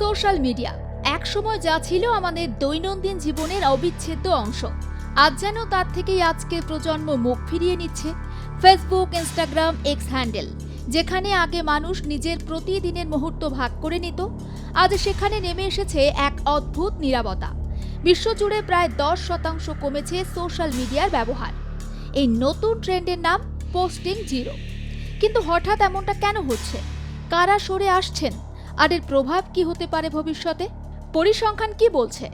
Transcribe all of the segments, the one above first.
Social media একসময় যা ছিল আমাদের দৈনন্দিন জীবনের অবিচ্ছেদ্য অংশ, আজ যেন তার থেকেই আজকের প্রজন্ম মুখ ফিরিয়ে নিচ্ছে। ফেসবুক, ইনস্টাগ্রাম, এক্স হ্যান্ডেল, যেখানে আগে মানুষ নিজের প্রতিদিনের মুহূর্ত ভাগ করে নিত, আজ সেখানে নেমে এসেছে এক অদ্ভুত নীরবতা। বিশ্বজুড়ে প্রায় 10% কমেছে সোশ্যাল মিডিয়ার ব্যবহার। এই নতুন ট্রেন্ডের নাম পোস্টিং জিরো। কিন্তু হঠাৎ এমনটা কেন হচ্ছে? কারা সরে আসছেন? আর এর প্রভাব কি হতে পারে ভবিষ্যতে? পরিসংখ্যান কি বলছে?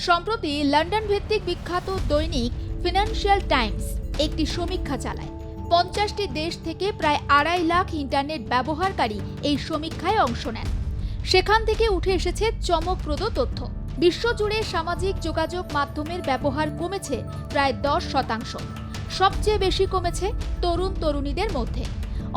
সম্প্রতি লন্ডন ভিত্তিক বিখ্যাত দৈনিক ফিনান্সিয়াল টাইমস একটি সমীক্ষা চালায়। 50টি দেশ থেকে প্রায় 2.5 লাখ ইন্টারনেট ব্যবহারকারী এই সমীক্ষায় অংশ নেন। সেখান থেকে উঠে এসেছে চমকপ্রদ তথ্য। বিশ্বজুড়ে সামাজিক যোগাযোগ মাধ্যমের ব্যবহার কমেছে প্রায় 10%। সবচেয়ে বেশি কমেছে তরুণ তরুণীদের মধ্যে।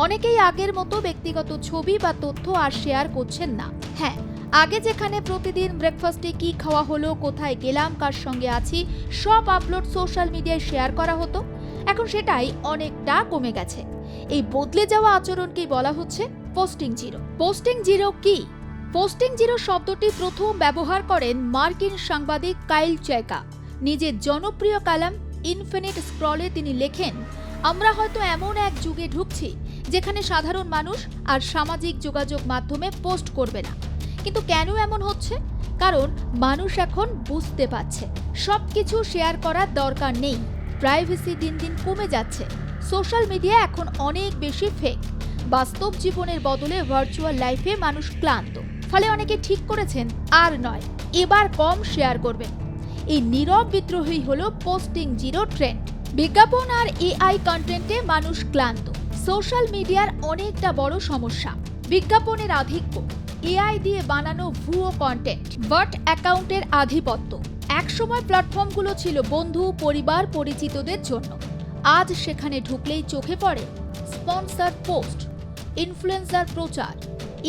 অনেকেই আগের মতো ব্যক্তিগত ছবি বা তথ্য আর শেয়ার করছেন না। হ্যাঁ, আগে যেখানে প্রতিদিন ব্রেকফাস্টে কি খাওয়া হলো, কোথায় গেলাম, কার সঙ্গে আছি, সব আপলোড সোশ্যাল মিডিয়ায় শেয়ার করা হতো, এখন সেটাই অনেকটা কমে গেছে। এই বদলে যাওয়া আচরণকেই বলা হচ্ছে পোস্টিং জিরো। পোস্টিং জিরো কি? পোস্টিং জিরো শব্দটি প্রথম ব্যবহার করেন মার্কিন সাংবাদিক কাইল চেকা। নিজের জনপ্রিয় কলাম ইনফিনিট স্ক্রলে তিনি লেখেন, আমরা হয়তো এমন এক যুগে ঢুকছি যেখানে সাধারণ মানুষ আর সামাজিক যোগাযোগ মাধ্যমে পোস্ট করবে না। কিন্তু কেন এমন হচ্ছে? কারণ মানুষ এখন বুঝতে পারছে সবকিছু শেয়ার করার দরকার নেই। প্রাইভেসি দিন দিন কমে যাচ্ছে। সোশ্যাল মিডিয়া এখন অনেক বেশি ফেক। বাস্তব জীবনের বদলে ভার্চুয়াল লাইফে মানুষ ক্লান্ত। ফলে অনেকে ঠিক করেছেন আর নয়, এবার কম শেয়ার করবেন। এই নীরব বিদ্রোহী হলো পোস্টিং জিরো ট্রেন্ড। বিজ্ঞাপন আর এআই কন্টেন্টে মানুষ ক্লান্ত। সোশ্যাল মিডিয়ার অনেকটা বড় সমস্যা বিজ্ঞাপনের আধিক্য, এআই দিয়ে বানানো ভুয়ো কন্টেন্ট, বট অ্যাকাউন্টের আধিপত্য। একসময় প্ল্যাটফর্মগুলো ছিল বন্ধু, পরিবার, পরিচিতদের জন্য। আজ সেখানে ঢুকলেই চোখে পড়ে স্পন্সর পোস্ট, ইনফ্লুয়েন্সার প্রচার,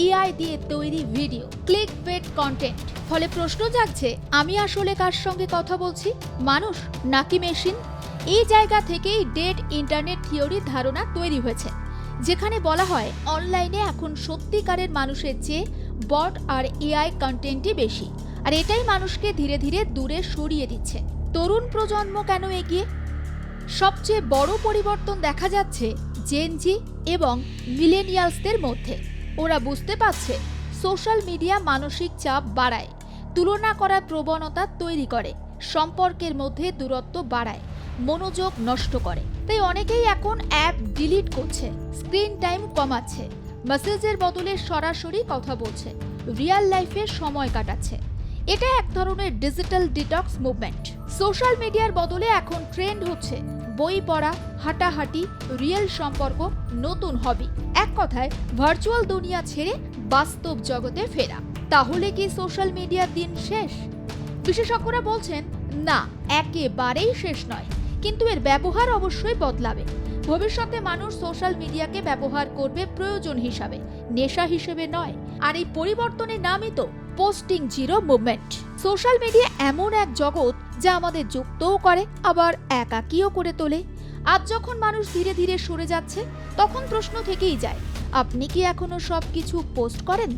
এআই দিয়ে তৈরি ভিডিও, ক্লিক বেট কন্টেন্ট। ফলে প্রশ্ন জাগছে, আমি আসলে কার সঙ্গে কথা বলছি? মানুষ নাকি মেশিন? এই জায়গা থেকেই ডেড ইন্টারনেট থিওরির ধারণা তৈরি হয়েছে, যেখানে বলা হয় অনলাইনে এখন সত্যিকারের মানুষের চেয়ে বট আর এআই কন্টেন্টই বেশি। আর এটাই মানুষকে ধীরে ধীরে দূরে সরিয়ে দিচ্ছে। তরুণ প্রজন্ম কেন এগিয়ে? সবচেয়ে বড় পরিবর্তন দেখা যাচ্ছে জেনজি এবং মিলেনিয়ালসদের মধ্যে। ওরা বুঝতে পারছে সোশ্যাল মিডিয়া মানসিক চাপ বাড়ায়, তুলনা করার প্রবণতা তৈরি করে, সম্পর্কের মধ্যে দূরত্ব বাড়ায়, মনোযোগ নষ্ট করে। তাই অনেকেই এখন অ্যাপ ডিলিট করছে, স্ক্রিন টাইম কমাচ্ছে, মেসেজের বদলে সরাসরি কথা বলছে, রিয়েল লাইফে সময় কাটাচ্ছে। এটা এক ধরনের ডিজিটাল ডিটক্স মুভমেন্ট। সোশ্যাল মিডিয়ার বদলে এখন ট্রেন্ড হচ্ছে বই পড়া, হাঁটাহাঁটি, রিয়েল সম্পর্ক, নতুন হবি। এক কথায় ভার্চুয়াল দুনিয়া ছেড়ে বাস্তব জগতে ফেরা। তাহলে কি সোশ্যাল মিডিয়ার দিন শেষ? বিশেষজ্ঞরা বলছেন না, একেবারেই শেষ নয়, কিন্তু এর ব্যবহার অবশ্যই বদলাবে। ভবিষ্যতে মানুষ সোশ্যাল মিডিয়াকে ব্যবহার করবে প্রয়োজন হিসাবে, নেশা হিসেবে নয়। আর এই পরিবর্তনের নামই তো posting zero movement. Social media এমন এক জগৎ যা আমাদের যুক্তও করে, আবার একাকীও করে তোলে। আজ যখন মানুষ ধীরে ধীরে সরে যাচ্ছে, তখন প্রশ্ন থেকেই যায়, আপনি কি এখনো সবকিছু পোস্ট করেন,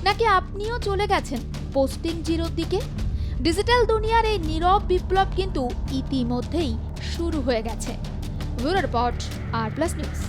নাকি আপনিও চলে গেছেন পোস্টিং জিরোর দিকে? ডিজিটাল দুনিয়ার এই নীরব বিপ্লব কিন্তু ইতিমধ্যেই শুরু হয়ে গেছে। ব্যুরো রিপোর্ট, আর প্লাস নিউজ।